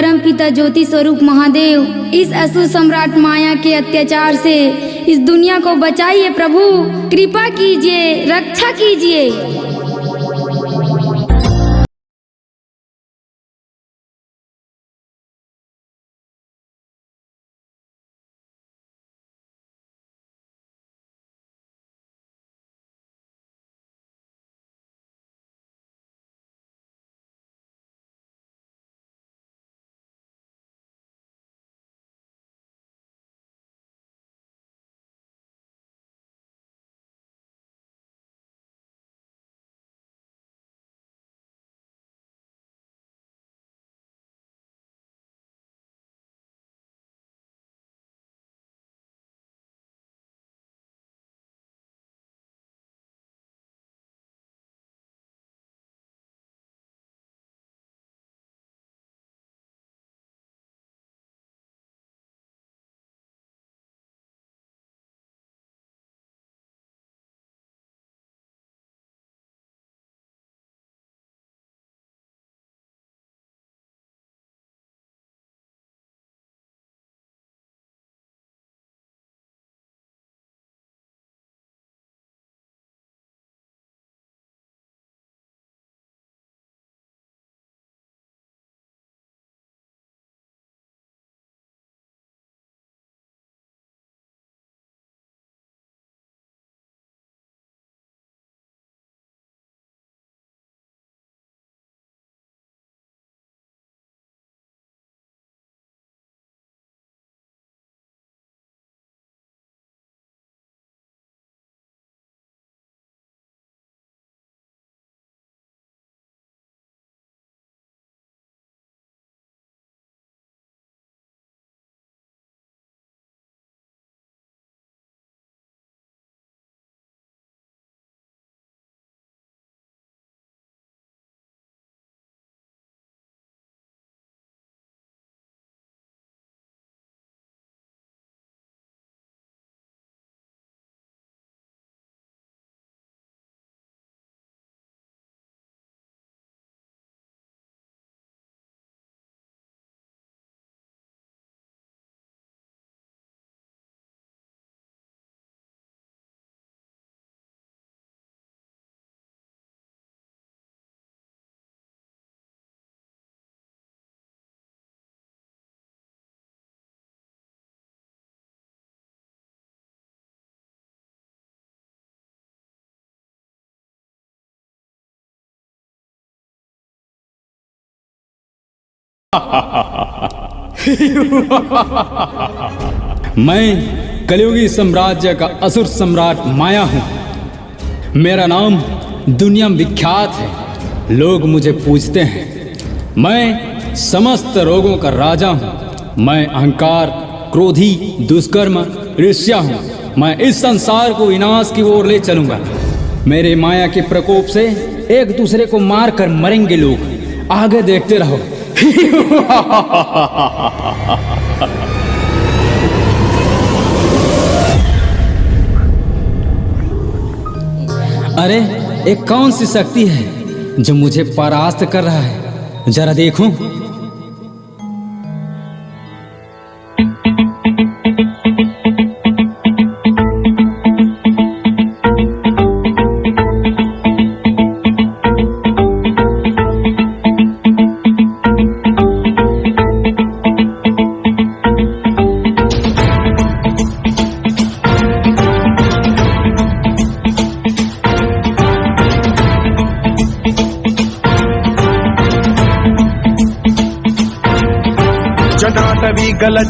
परम पिता ज्योति स्वरूप महादेव, इस असुर सम्राट माया के अत्याचार से इस दुनिया को बचाइए प्रभु, कृपा कीजिए, रक्षा कीजिए। मैं कलियुगी साम्राज्य का असुर सम्राट माया हूँ। मेरा नाम दुनिया में विख्यात है, लोग मुझे पूजते हैं। मैं समस्त रोगों का राजा हूँ। मैं अहंकार, क्रोधी, दुष्कर्म, ईर्ष्या हूँ। मैं इस संसार को विनाश की ओर ले चलूंगा। मेरे माया के प्रकोप से एक दूसरे को मार कर मरेंगे लोग। आगे देखते रहो। अरे एक कौन सी शक्ति है जो मुझे परास्त कर रहा है, जरा देखूं।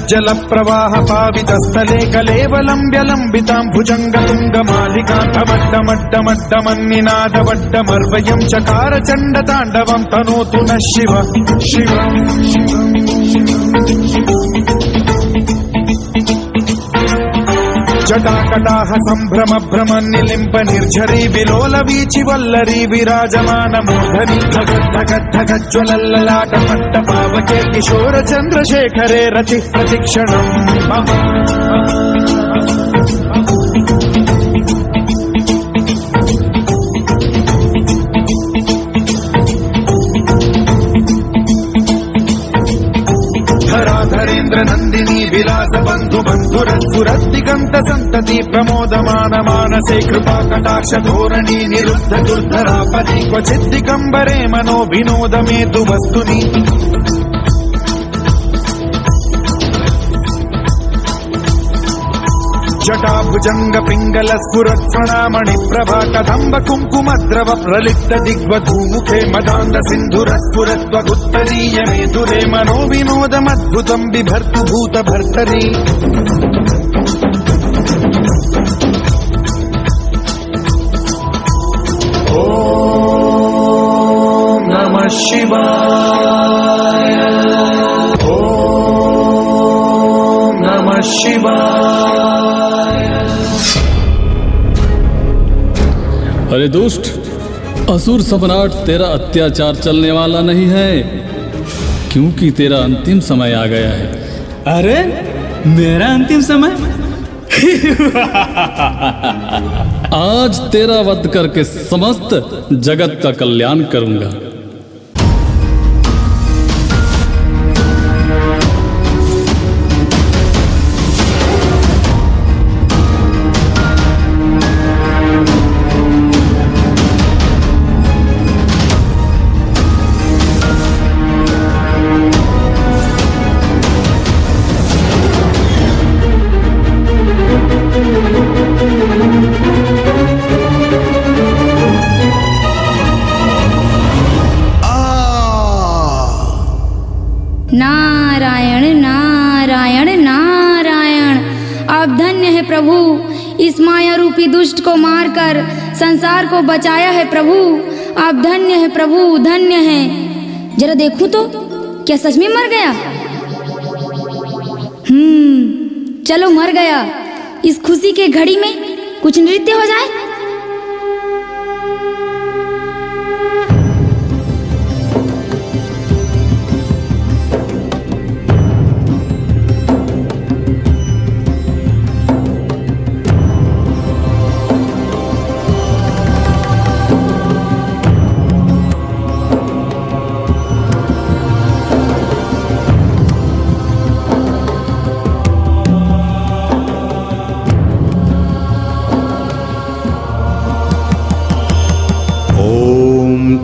जल प्रवाह पावितस्थले कलेवलम्ब्य लम्बितां भुजङ्गतुङ्गमालिकान्तमड्डमड्डमड्डमन्निनादवड्डमर्वयं चकार चण्डताण्डवं तनोतु नः शिव शिव। जटाकटाह सम्भ्रम भ्रमन् निलिम्ब निर्झरी विलोल वीचि वल्लरी विराजमान मूर्धनि धगद्धगद्धगज्ज्वलल्ललाट पट्ट पावके किशोर चन्द्रशेखरे रति प्रतिक्षणम् मम। बंधु बंधुरस्फुरद्दिगंत संतति प्रमोदमान मानसे कृपा कटाक्ष धोरणी निरुद्ध दुर्धरापदि क्वचित् दिगंबरे मनो विनोदमेतु वस्तुनि जटाभुजंग पिंगल स्फुरत्स्वणामणि प्रभा कदंब कुंकुमद्रव प्रलिप्त दिग्वधूमुखे मदान्ध सिंधुर स्फुरत्वगुत्तरीय मेधुरे मनो विनोदमद्भुतं बिभर्तु भूत भर्तरि ओम नमः शिवाय ओम नमः शिवाय। अरे दुष्ट, असुर सम्राट तेरा अत्याचार चलने वाला नहीं है, क्योंकि तेरा अंतिम समय आ गया है। अरे मेरा अंतिम समय? आज तेरा वध करके समस्त जगत का कल्याण करूंगा। नारायण नारायण नारायण। आप धन्य है प्रभु, इस माया रूपी दुष्ट को मारकर संसार को बचाया है प्रभु। आप धन्य है प्रभु, धन्य है। जरा देखूं तो क्या सच में मर गया? चलो मर गया। इस खुशी के घड़ी में कुछ नृत्य हो जाए।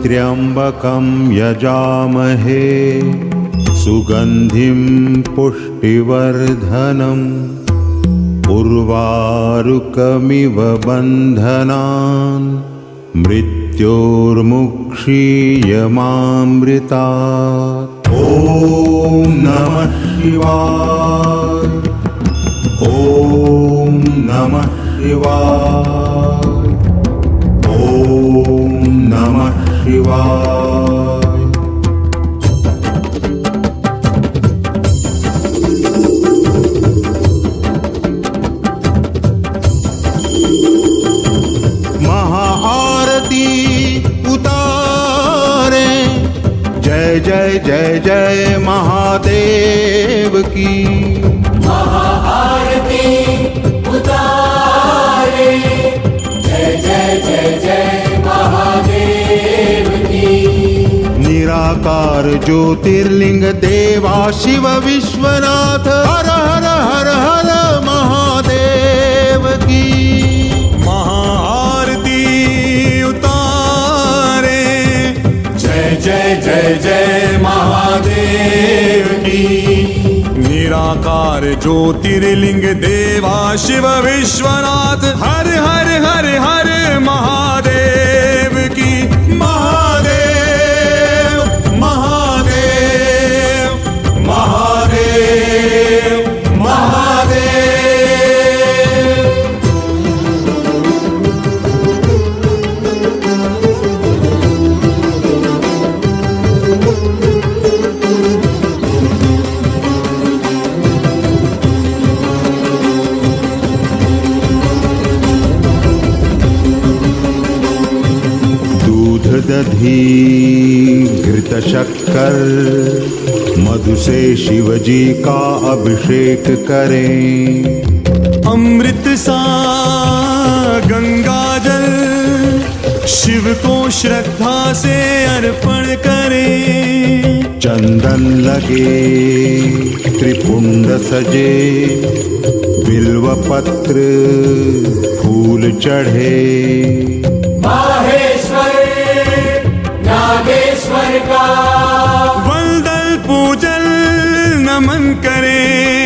त्र्यंबकं यजामहे सुगंधिं पुष्टिवर्धनम् उर्वारुकमिव बन्धनान् मृत्योर्मुक्षीयमामृतात्। ॐ नमः शिवाय ॐ नमः शिवाय ॐ नमः शिवाय। महाआरती उतारे जय जय जय जय महादेव की। महाआरती उतारे जय जय जय जय महादेव की। निराकार ज्योतिर्लिंग देवा शिव विश्वनाथ हर हर हर हर महादेव की। महाआरती उतारे जय जय जय जय महादेव की। निराकार ज्योतिर्लिंग देवा शिव विश्वनाथ हर हर हर हर महादेव की। महादेव महादेव महादेव महादेव। दधी घृत शक्कर मधु से शिवजी का अभिषेक करें। अमृत सा गंगा जल शिव शिव को श्रद्धा से अर्पण करें। चंदन लगे त्रिपुंड सजे, बिल्व पत्र फूल चढ़े। माहेश्वर नागेश्वर का वंदन पूजन नमन करें।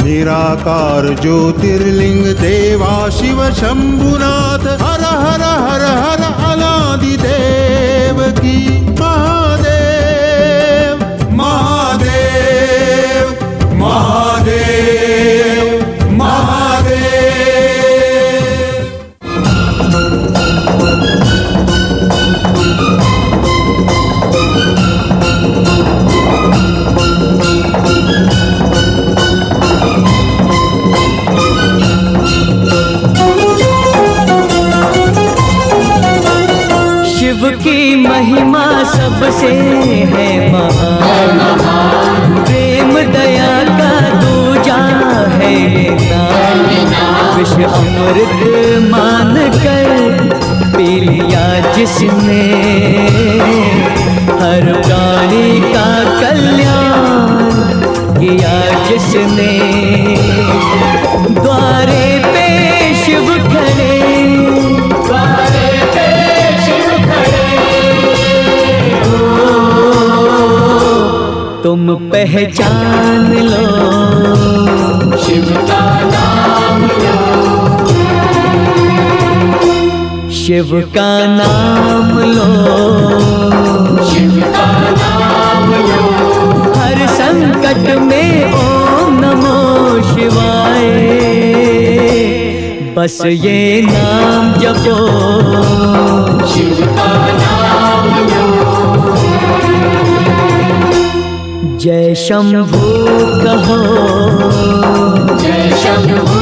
निराकार ज्योतिर्लिंग देवा शिव शंभुनाथ, हर हर हर हर अनादि देव की महादेव महादेव महादेव महादेव। शिव की महिमा सबसे है महान, प्रेम दया का दूजा है ये नाम। विष अमृत मान कर पी लिया जिसने, हर प्राणी का कल्याण किया जिसने। द्वारे पे शिव खड़े, तुम पहचान लो शिव का नाम लो, शिव का नाम लो, शिव का नाम लो। हर संकट में ओम नमो शिवाय, बस ये नाम जपो शिव का नाम लो। जय शंभू कहो, जय शंभू